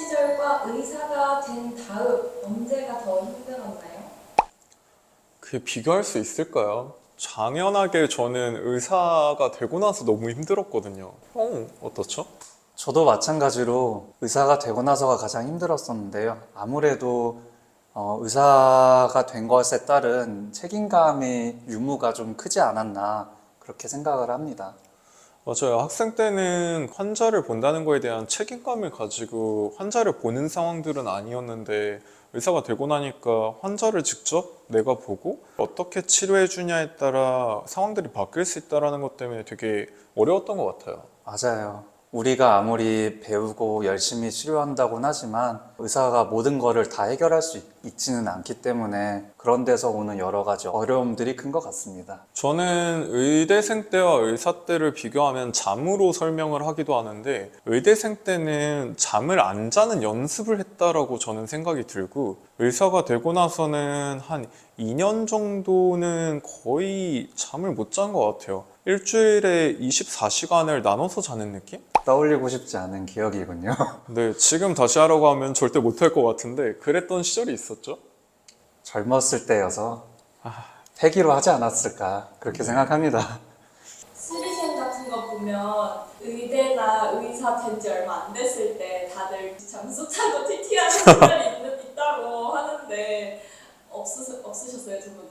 시절과 의사가 된 다음 언제가 더 힘들었나요? 그게 비교할 수 있을까요? 당연하게 저는 의사가 되고 나서 너무 힘들었거든요. 형, 어떻죠? 저도 마찬가지로 의사가 되고 나서가 가장 힘들었었는데요. 아무래도 의사가 된 것에 따른 책임감의 유무가 좀 크지 않았나 그렇게 생각을 합니다. 맞아요. 학생 때는 환자를 본다는 거에 대한 책임감을 가지고 환자를 보는 상황들은 아니었는데 의사가 되고 나니까 환자를 직접 내가 보고 어떻게 치료해 주냐에 따라 상황들이 바뀔 수 있다는 것 때문에 되게 어려웠던 것 같아요. 맞아요. 우리가 아무리 배우고 열심히 치료한다고는 하지만 의사가 모든 거를 다 해결할 수 있지는 않기 때문에 그런 데서 오는 여러 가지 어려움들이 큰 것 같습니다. 저는 의대생 때와 의사 때를 비교하면 잠으로 설명을 하기도 하는데 의대생 때는 잠을 안 자는 연습을 했다라고 저는 생각이 들고 의사가 되고 나서는 한 2년 정도는 거의 잠을 못 잔 것 같아요. 일주일에 24시간을 나눠서 자는 느낌? 떠올리고 싶지 않은 기억이군요. 네, 지금 다시 하라고 하면 절대 못할 것 같은데 그랬던 시절이 있었죠? 젊었을 때여서 패기로 하지 않았을까 그렇게 생각합니다. 수리생 같은 거 보면 의대나 의사 된 지 얼마 안 됐을 때 다들 잠수 타고 TT하는 분들이 있다고 하는데 없으셨어요, 두 분은?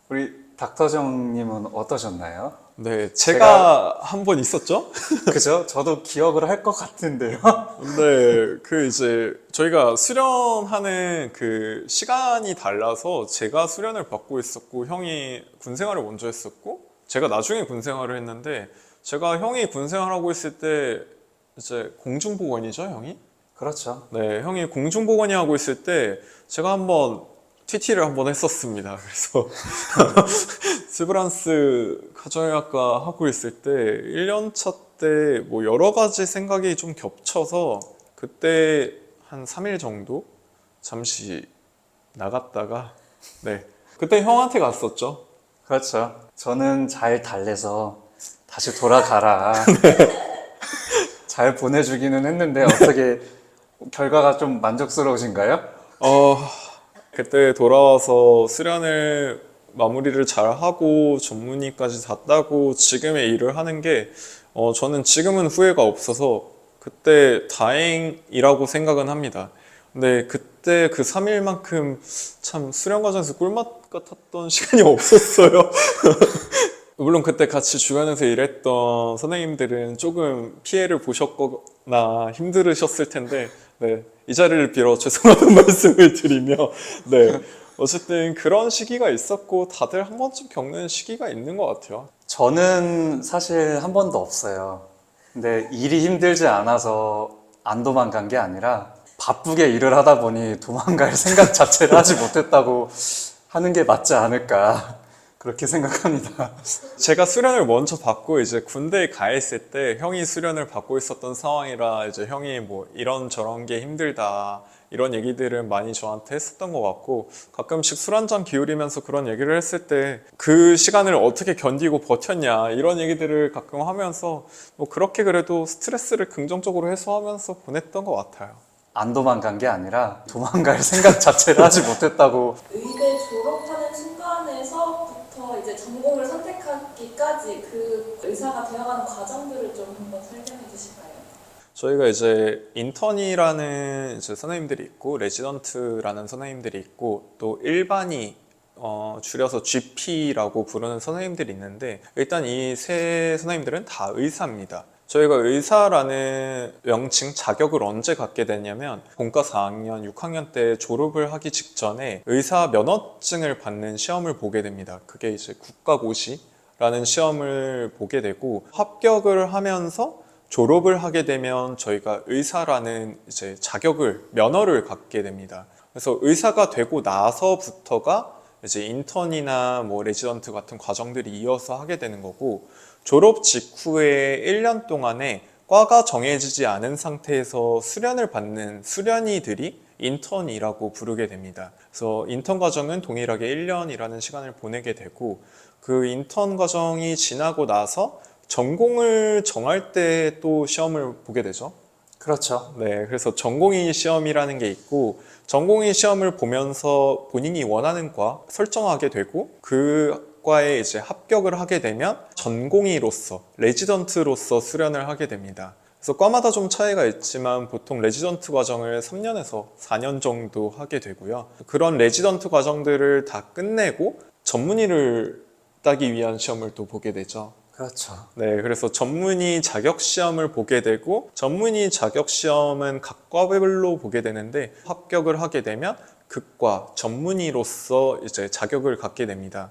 우리 닥터정님은 어떠셨나요? 네, 제가 한 번 있었죠? 그죠? 저도 기억을 할 것 같은데요. 네, 그 이제 저희가 수련하는 그 시간이 달라서 제가 수련을 받고 있었고 형이 군 생활을 먼저 했었고 제가 나중에 군 생활을 했는데 제가 형이 군 생활하고 있을 때 이제 공중보건이죠, 형이? 그렇죠. 네, 형이 공중보건이 하고 있을 때 제가 한번 TT를 한번 했었습니다. 그래서 스브란스 가정의학과 하고 있을 때 1년차 때 뭐 여러 가지 생각이 좀 겹쳐서 그때 한 3일 정도 잠시 나갔다가 네, 그때 형한테 갔었죠. 그렇죠. 저는 잘 달래서 다시 돌아가라. 잘 보내주기는 했는데 어떻게 결과가 좀 만족스러우신가요? 어, 그때 돌아와서 수련을 마무리를 잘 하고 전문의까지 다 따고 지금의 일을 하는 게 저는 지금은 후회가 없어서 그때 다행이라고 생각은 합니다. 근데 그때 그 3일만큼 참 수련 과정에서 꿀맛 같았던 시간이 없었어요. 물론 그때 같이 주변에서 일했던 선생님들은 조금 피해를 보셨거나 힘들으셨을 텐데, 네, 이 자리를 빌어 죄송하다는 말씀을 드리며, 네, 어쨌든 그런 시기가 있었고 다들 한 번쯤 겪는 시기가 있는 것 같아요. 저는 사실 한 번도 없어요. 근데 일이 힘들지 않아서 안 도망간 게 아니라 바쁘게 일을 하다 보니 도망갈 생각 자체를 하지 못했다고 하는 게 맞지 않을까. 그렇게 생각합니다. 제가 수련을 먼저 받고 이제 군대에 가 있을 때 형이 수련을 받고 있었던 상황이라 이제 형이 뭐 이런 게 힘들다 이런 얘기들은 많이 저한테 했었던 것 같고 가끔씩 술 한 잔 기울이면서 그런 얘기를 했을 때 그 시간을 어떻게 견디고 버텼냐 이런 얘기들을 가끔 하면서 뭐 그렇게 그래도 스트레스를 긍정적으로 해소하면서 보냈던 것 같아요. 안 도망간 게 아니라 도망갈 생각 자체를 하지 못했다고. 의대 졸업하는 순간에서부터 이제 전공을 선택하기까지 그 의사가 되어가는 과정들을 좀 한번 설명해 주실까요? 저희가 이제 인턴이라는 이제 선생님들이 있고 레지던트라는 선생님들이 있고 또 일반이 줄여서 GP라고 부르는 선생님들이 있는데 일단 이 세 선생님들은 다 의사입니다. 저희가 의사라는 명칭 자격을 언제 갖게 되냐면 본과 4학년, 6학년 때 졸업을 하기 직전에 의사 면허증을 받는 시험을 보게 됩니다. 그게 이제 국가고시라는 시험을 보게 되고 합격을 하면서 졸업을 하게 되면 저희가 의사라는 이제 자격을, 면허를 갖게 됩니다. 그래서 의사가 되고 나서부터가 이제 인턴이나 뭐 레지던트 같은 과정들이 이어서 하게 되는 거고 졸업 직후에 1년 동안에 과가 정해지지 않은 상태에서 수련을 받는 수련이들이 인턴이라고 부르게 됩니다. 그래서 인턴 과정은 동일하게 1년이라는 시간을 보내게 되고 그 인턴 과정이 지나고 나서 전공을 정할 때 또 시험을 보게 되죠. 그렇죠. 네, 그래서 전공의 시험이라는 게 있고 전공의 시험을 보면서 본인이 원하는 과 설정하게 되고 그 과에 이제 합격을 하게 되면 전공의로서 레지던트로서 수련을 하게 됩니다. 그래서 과마다 좀 차이가 있지만 보통 레지던트 과정을 3년에서 4년 정도 하게 되고요. 그런 레지던트 과정들을 다 끝내고 전문의를 따기 위한 시험을 또 보게 되죠. 그렇죠. 네, 그래서 전문의 자격 시험을 보게 되고 전문의 자격 시험은 각 과별로 보게 되는데 합격을 하게 되면 극과 전문의로서 이제 자격을 갖게 됩니다.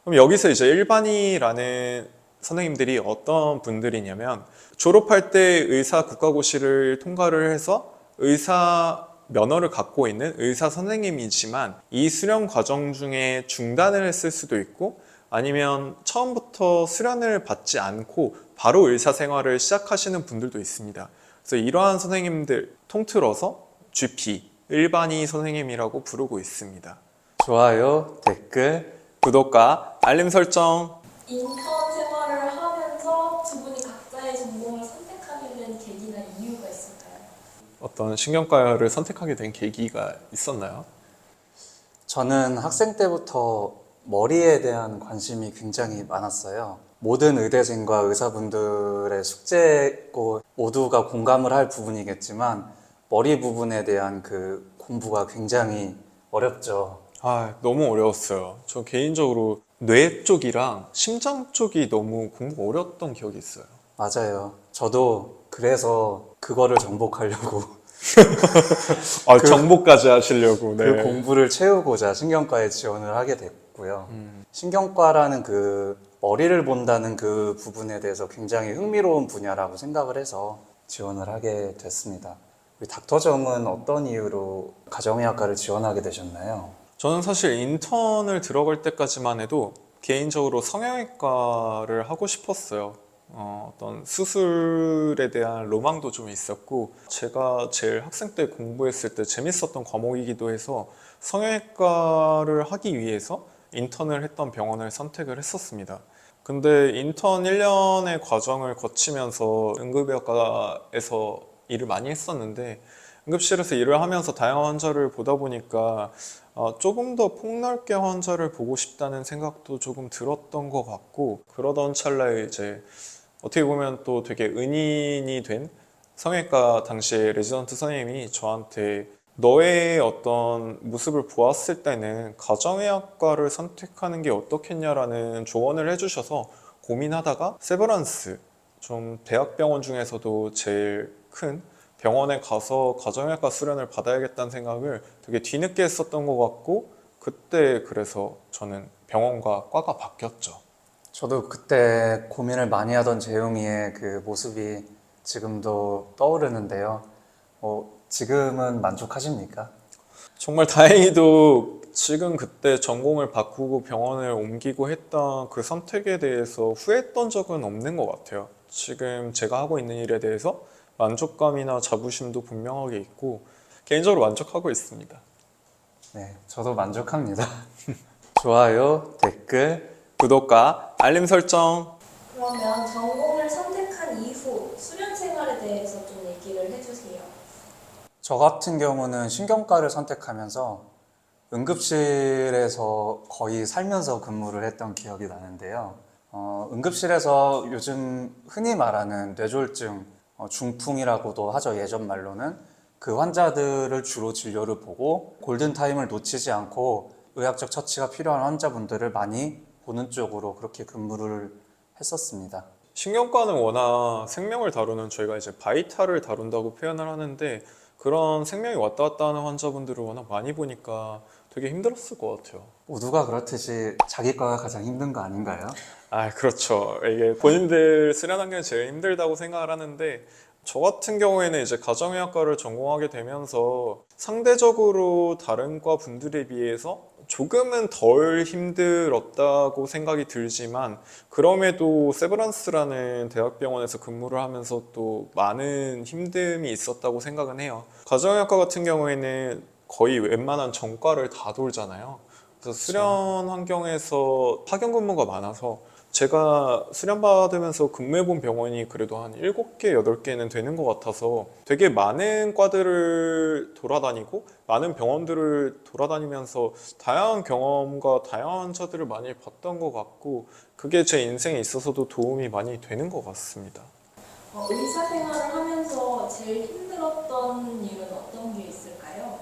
그럼 여기서 이제 일반이라는 선생님들이 어떤 분들이냐면 졸업할 때 의사 국가고시를 통과를 해서 의사 면허를 갖고 있는 의사 선생님이지만 이 수련 과정 중에 중단을 했을 수도 있고 아니면 처음부터 수련을 받지 않고 바로 의사 생활을 시작하시는 분들도 있습니다. 그래서 이러한 선생님들 통틀어서 GP, 일반의 선생님이라고 부르고 있습니다. 좋아요, 댓글, 구독과 알림 설정. 인턴 생활을 하면서 두 분이 각자의 전공을 선택하게 된 계기나 이유가 있을까요? 어떤 신경과를 선택하게 된 계기가 있었나요? 저는 학생 때부터 머리에 대한 관심이 굉장히 많았어요. 모든 의대생과 의사분들의 숙제고 모두가 공감을 할 부분이겠지만 머리 부분에 대한 그 공부가 굉장히 어렵죠. 너무 어려웠어요. 저 개인적으로 뇌 쪽이랑 심장 쪽이 너무 공부가 어려웠던 기억이 있어요. 맞아요. 저도 그래서 그거를 정복하려고 정보까지 하시려고. 네. 그 공부를 채우고자 신경과에 지원을 하게 됐고요. 신경과라는 그 머리를 본다는 그 부분에 대해서 굉장히 흥미로운 분야라고 생각을 해서 지원을 하게 됐습니다. 우리 닥터정은 어떤 이유로 가정의학과를 지원하게 되셨나요? 저는 사실 인턴을 들어갈 때까지만 해도 개인적으로 성형외과를 하고 싶었어요. 어떤 수술에 대한 로망도 좀 있었고 제가 제일 학생 때 공부했을 때 재밌었던 과목이기도 해서 성형외과를 하기 위해서 인턴을 했던 병원을 선택을 했었습니다. 근데 인턴 1년의 과정을 거치면서 응급의학과에서 일을 많이 했었는데 응급실에서 일을 하면서 다양한 환자를 보다 보니까 조금 더 폭넓게 환자를 보고 싶다는 생각도 조금 들었던 것 같고 그러던 찰나에 이제 어떻게 보면 또 되게 은인이 된 성형외과 당시에 레지던트 선생님이 저한테 너의 어떤 모습을 보았을 때는 가정의학과를 선택하는 게 어떻겠냐라는 조언을 해주셔서 고민하다가 세브란스 좀 대학병원 중에서도 제일 큰 병원에 가서 가정의학과 수련을 받아야겠다는 생각을 되게 뒤늦게 했었던 것 같고 그때 그래서 저는 병원과 과가 바뀌었죠. 저도 그때 고민을 많이 하던 재용이의 그 모습이 지금도 떠오르는데요. 지금은 만족하십니까? 정말 다행히도 지금 그때 전공을 바꾸고 병원을 옮기고 했던 그 선택에 대해서 후회했던 적은 없는 것 같아요. 지금 제가 하고 있는 일에 대해서 만족감이나 자부심도 분명하게 있고 개인적으로 만족하고 있습니다. 네, 저도 만족합니다. 좋아요, 댓글, 구독과 알림 설정. 그러면 전공을 선택한 이후 수련 생활에 대해서 좀 얘기를 해주세요. 저 같은 경우는 신경과를 선택하면서 응급실에서 거의 살면서 근무를 했던 기억이 나는데요. 응급실에서 요즘 흔히 말하는 뇌졸중, 중풍이라고도 하죠. 예전 말로는 그 환자들을 주로 진료를 보고 골든타임을 놓치지 않고 의학적 처치가 필요한 환자분들을 많이 보는 쪽으로 그렇게 근무를 했었습니다. 신경과는 워낙 생명을 다루는 저희가 이제 바이탈을 다룬다고 표현을 하는데 그런 생명이 왔다 갔다 하는 환자분들을 워낙 많이 보니까 되게 힘들었을 것 같아요. 모두가 그렇듯이 자기 과가 가장 힘든 거 아닌가요? 그렇죠. 이게 본인들 수련한 게 제일 힘들다고 생각을 하는데 저 같은 경우에는 이제 가정의학과를 전공하게 되면서 상대적으로 다른 과 분들에 비해서 조금은 덜 힘들었다고 생각이 들지만 그럼에도 세브란스라는 대학병원에서 근무를 하면서 또 많은 힘듦이 있었다고 생각은 해요. 가정의학과 같은 경우에는 거의 웬만한 전과를 다 돌잖아요. 그래서 수련 환경에서 파견 근무가 많아서 제가 수련받으면서 근무해본 병원이 그래도 한 7개, 8개는 되는 것 같아서 되게 많은 과들을 돌아다니고 많은 병원들을 돌아다니면서 다양한 경험과 다양한 환자들을 많이 봤던 것 같고 그게 제 인생에 있어서도 도움이 많이 되는 것 같습니다. 의사 생활을 하면서 제일 힘들었던 일은 어떤 게 있을까요?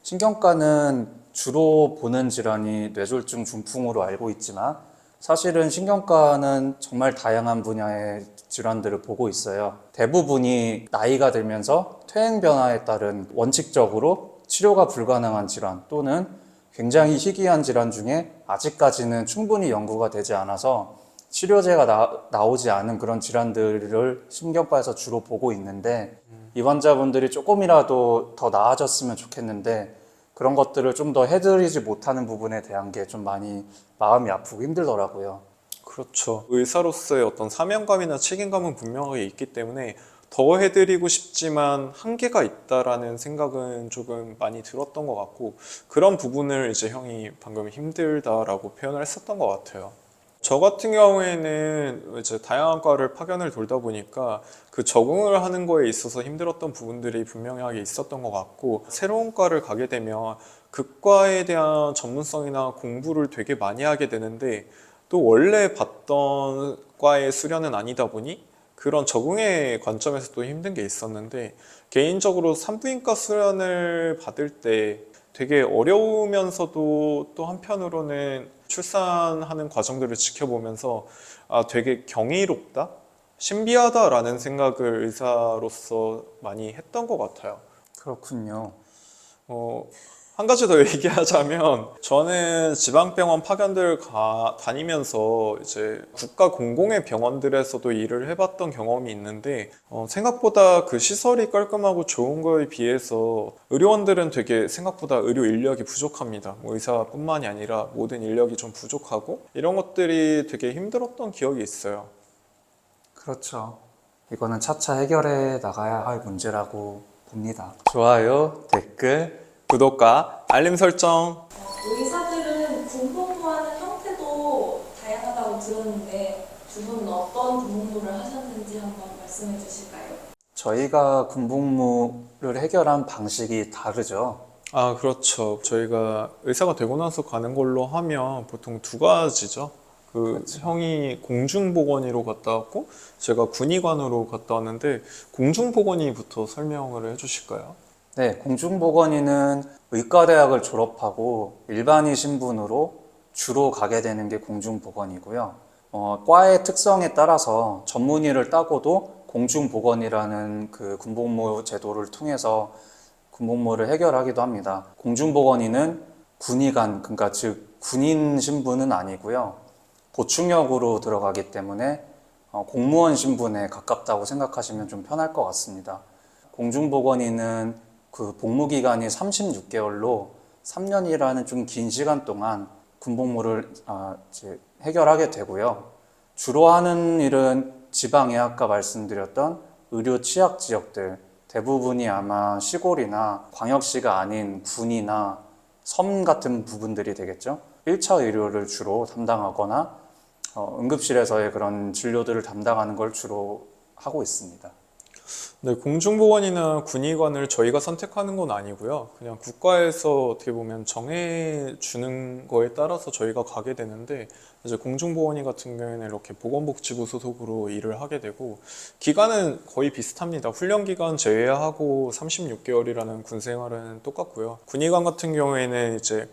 신경과는 주로 보는 질환이 뇌졸중 중풍으로 알고 있지만 사실은 신경과는 정말 다양한 분야의 질환들을 보고 있어요. 대부분이 나이가 들면서 퇴행 변화에 따른 원칙적으로 치료가 불가능한 질환 또는 굉장히 희귀한 질환 중에 아직까지는 충분히 연구가 되지 않아서 치료제가 나오지 않은 그런 질환들을 신경과에서 주로 보고 있는데 이 환자분들이 조금이라도 더 나아졌으면 좋겠는데 그런 것들을 좀 더 해드리지 못하는 부분에 대한 게 좀 많이 마음이 아프고 힘들더라고요. 그렇죠. 의사로서의 어떤 사명감이나 책임감은 분명하게 있기 때문에 더 해드리고 싶지만 한계가 있다라는 생각은 조금 많이 들었던 것 같고 그런 부분을 이제 형이 방금 힘들다라고 표현을 했었던 것 같아요. 저 같은 경우에는 이제 다양한 과를 파견을 돌다 보니까 그 적응을 하는 거에 있어서 힘들었던 부분들이 분명하게 있었던 것 같고 새로운 과를 가게 되면 그 과에 대한 전문성이나 공부를 되게 많이 하게 되는데 또 원래 봤던 과의 수련은 아니다 보니 그런 적응의 관점에서 또 힘든 게 있었는데 개인적으로 산부인과 수련을 받을 때 되게 어려우면서도 또 한편으로는 출산하는 과정들을 지켜보면서 되게 경이롭다? 신비하다라는 생각을 의사로서 많이 했던 것 같아요. 그렇군요. 한 가지 더 얘기하자면 저는 지방병원 파견들 다니면서 이제 국가 공공의 병원들에서도 일을 해봤던 경험이 있는데 생각보다 그 시설이 깔끔하고 좋은 거에 비해서 의료원들은 되게 생각보다 의료 인력이 부족합니다. 뭐 의사뿐만이 아니라 모든 인력이 좀 부족하고 이런 것들이 되게 힘들었던 기억이 있어요. 그렇죠. 이거는 차차 해결해 나가야 할 문제라고 봅니다. 좋아요, 댓글, 구독과 알림 설정. 의사들은 군복무하는 형태도 다양하다고 들었는데 두 분은 어떤 군복무를 하셨는지 한번 말씀해 주실까요? 저희가 군복무를 해결한 방식이 다르죠. 그렇죠. 저희가 의사가 되고 나서 가는 걸로 하면 보통 두 가지죠. 형이 공중보건의로 갔다 왔고 제가 군의관으로 갔다 왔는데 공중보건의부터 설명을 해주실까요? 네, 공중보건의는 의과대학을 졸업하고 일반의 신분으로 주로 가게 되는 게 공중보건이고요. 과의 특성에 따라서 전문의를 따고도 공중보건이라는 그 군복무 제도를 통해서 군복무를 해결하기도 합니다. 공중보건의는 군의관, 그러니까 즉 군인 신분은 아니고요. 보충역으로 들어가기 때문에 공무원 신분에 가깝다고 생각하시면 좀 편할 것 같습니다. 공중보건의는 그 복무기간이 36개월로 3년이라는 좀 긴 시간 동안 군복무를 이제 해결하게 되고요. 주로 하는 일은 지방에 아까 말씀드렸던 의료 취약 지역들, 대부분이 아마 시골이나 광역시가 아닌 군이나 섬 같은 부분들이 되겠죠. 1차 의료를 주로 담당하거나 응급실에서의 그런 진료들을 담당하는 걸 주로 하고 있습니다. 네, 공중보건이나 군의관을 저희가 선택하는 건 아니고요. 그냥 국가에서 어떻게 보면 정해주는 거에 따라서 저희가 가게 되는데 이제 공중보건의 같은 경우에는 이렇게 보건복지부 소속으로 일을 하게 되고 기간은 거의 비슷합니다. 훈련기간 제외하고 36개월이라는 군생활은 똑같고요. 군의관 같은 경우에는 이제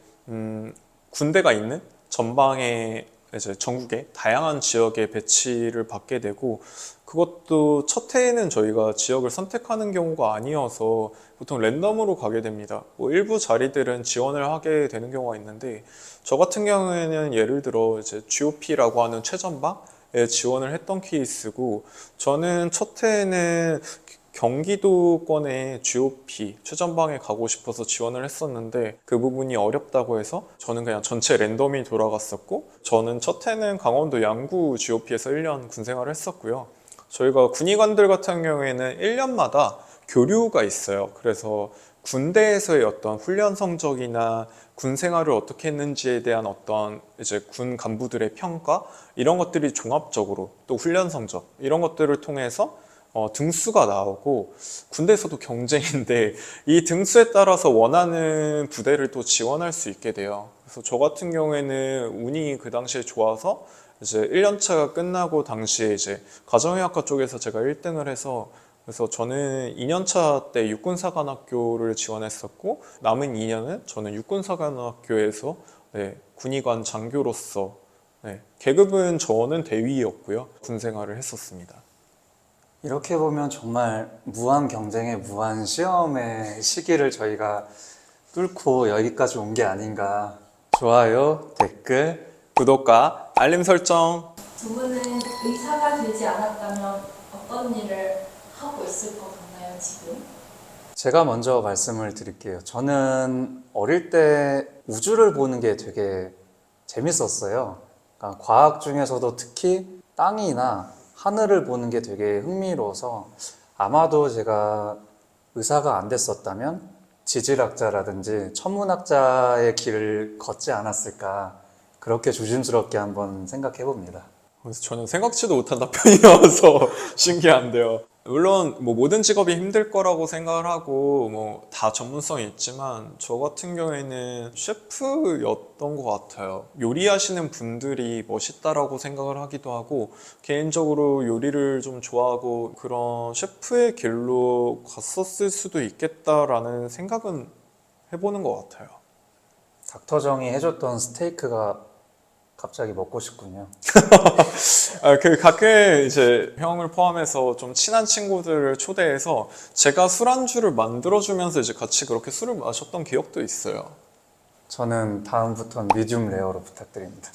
군대가 있는 전방에 이제 전국의 다양한 지역에 배치를 받게 되고 그것도 첫 해에는 저희가 지역을 선택하는 경우가 아니어서 보통 랜덤으로 가게 됩니다. 뭐 일부 자리들은 지원을 하게 되는 경우가 있는데 저 같은 경우에는 예를 들어 이제 GOP라고 하는 최전방에 지원을 했던 케이스고 저는 첫 해에는 경기도권의 GOP 최전방에 가고 싶어서 지원을 했었는데 그 부분이 어렵다고 해서 저는 그냥 전체 랜덤이 돌아갔었고 저는 첫 해는 강원도 양구 GOP에서 1년 군생활을 했었고요. 저희가 군의관들 같은 경우에는 1년마다 교류가 있어요. 그래서 군대에서의 어떤 훈련 성적이나 군 생활을 어떻게 했는지에 대한 어떤 이제 군 간부들의 평가 이런 것들이 종합적으로 또 훈련 성적 이런 것들을 통해서 등수가 나오고 군대에서도 경쟁인데 이 등수에 따라서 원하는 부대를 또 지원할 수 있게 돼요. 그래서 저 같은 경우에는 운이 그 당시에 좋아서 이제 1년차가 끝나고 당시에 이제 가정의학과 쪽에서 제가 1등을 해서 그래서 저는 2년차 때 육군사관학교를 지원했었고 남은 2년은 저는 육군사관학교에서 군의관 장교로서 계급은 저는 대위였고요. 군 생활을 했었습니다. 이렇게 보면 정말 무한 경쟁의 무한 시험의 시기를 저희가 뚫고 여기까지 온 게 아닌가. 좋아요, 댓글, 구독과 알림 설정. 두 분은 의사가 되지 않았다면 어떤 일을 하고 있을 것 같나요, 지금? 제가 먼저 말씀을 드릴게요. 저는 어릴 때 우주를 보는 게 되게 재밌었어요. 그러니까 과학 중에서도 특히 땅이나 하늘을 보는 게 되게 흥미로워서 아마도 제가 의사가 안 됐었다면 지질학자라든지 천문학자의 길을 걷지 않았을까 그렇게 조심스럽게 한번 생각해 봅니다. 그래서 저는 생각지도 못한 답변이어서 신기한데요. 물론 뭐 모든 직업이 힘들 거라고 생각을 하고 뭐 다 전문성이 있지만 저 같은 경우에는 셰프였던 것 같아요. 요리하시는 분들이 멋있다라고 생각을 하기도 하고 개인적으로 요리를 좀 좋아하고 그런 셰프의 길로 갔었을 수도 있겠다라는 생각은 해보는 것 같아요. 닥터정이 해줬던 스테이크가 갑자기 먹고 싶군요. 가끔 이제 형을 포함해서 좀 친한 친구들을 초대해서 제가 술안주를 만들어주면서 이제 같이 그렇게 술을 마셨던 기억도 있어요. 저는 다음부터는 미디움 레어로 부탁드립니다.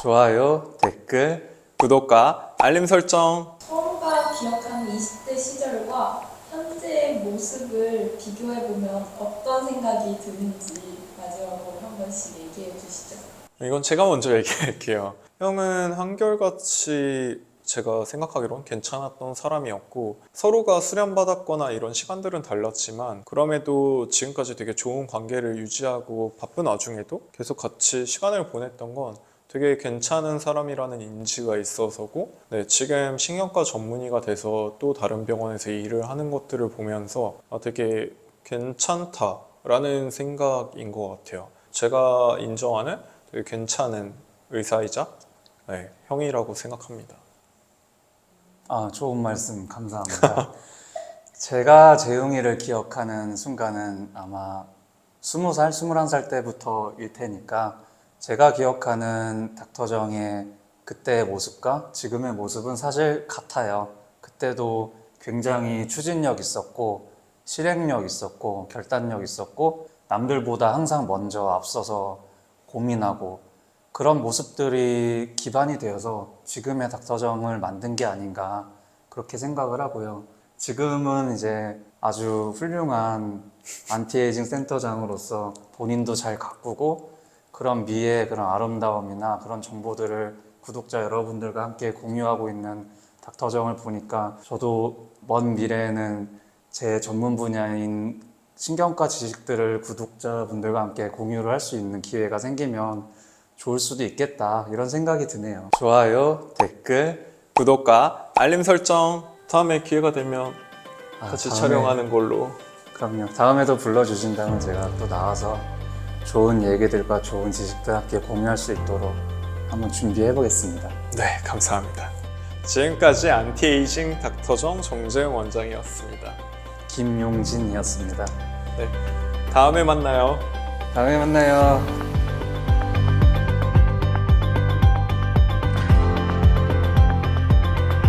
좋아요, 댓글, 구독과 알림 설정. 서로가 기억하는 20대 시절과 현재의 모습을 비교해보면 어떤 생각이 드는지 마지막으로 한 번씩 얘기해 주시죠. 이건 제가 먼저 얘기할게요. 형은 한결같이 제가 생각하기론 괜찮았던 사람이었고 서로가 수련받았거나 이런 시간들은 달랐지만 그럼에도 지금까지 되게 좋은 관계를 유지하고 바쁜 와중에도 계속 같이 시간을 보냈던 건 되게 괜찮은 사람이라는 인지가 있어서고 지금 신경과 전문의가 돼서 또 다른 병원에서 일을 하는 것들을 보면서 되게 괜찮다라는 생각인 것 같아요. 제가 인정하는 되게 괜찮은 의사이자 형이라고 생각합니다. 좋은 말씀 감사합니다. 제가 재웅이를 기억하는 순간은 아마 20살, 21살 때부터일 테니까 제가 기억하는 닥터정의 그때의 모습과 지금의 모습은 사실 같아요. 그때도 굉장히 추진력 있었고 실행력 있었고 결단력 있었고 남들보다 항상 먼저 앞서서 고민하고 그런 모습들이 기반이 되어서 지금의 닥터정을 만든 게 아닌가 그렇게 생각을 하고요. 지금은 이제 아주 훌륭한 안티에이징 센터장으로서 본인도 잘 가꾸고 그런 미의 그런 아름다움이나 그런 정보들을 구독자 여러분들과 함께 공유하고 있는 닥터정을 보니까 저도 먼 미래에는 제 전문 분야인 신경과 지식들을 구독자분들과 함께 공유를 할 수 있는 기회가 생기면 좋을 수도 있겠다 이런 생각이 드네요. 좋아요, 댓글, 구독과 알림 설정. 다음에 기회가 되면 같이 다음에, 촬영하는 걸로. 그럼요. 다음에도 불러주신다면 제가 또 나와서 좋은 얘기들과 좋은 지식들 함께 공유할 수 있도록 한번 준비해 보겠습니다. 네, 감사합니다. 지금까지 안티에이징 닥터정 정재영 원장이었습니다. 김용진이었습니다. 다음에 만나요. 다음에 만나요.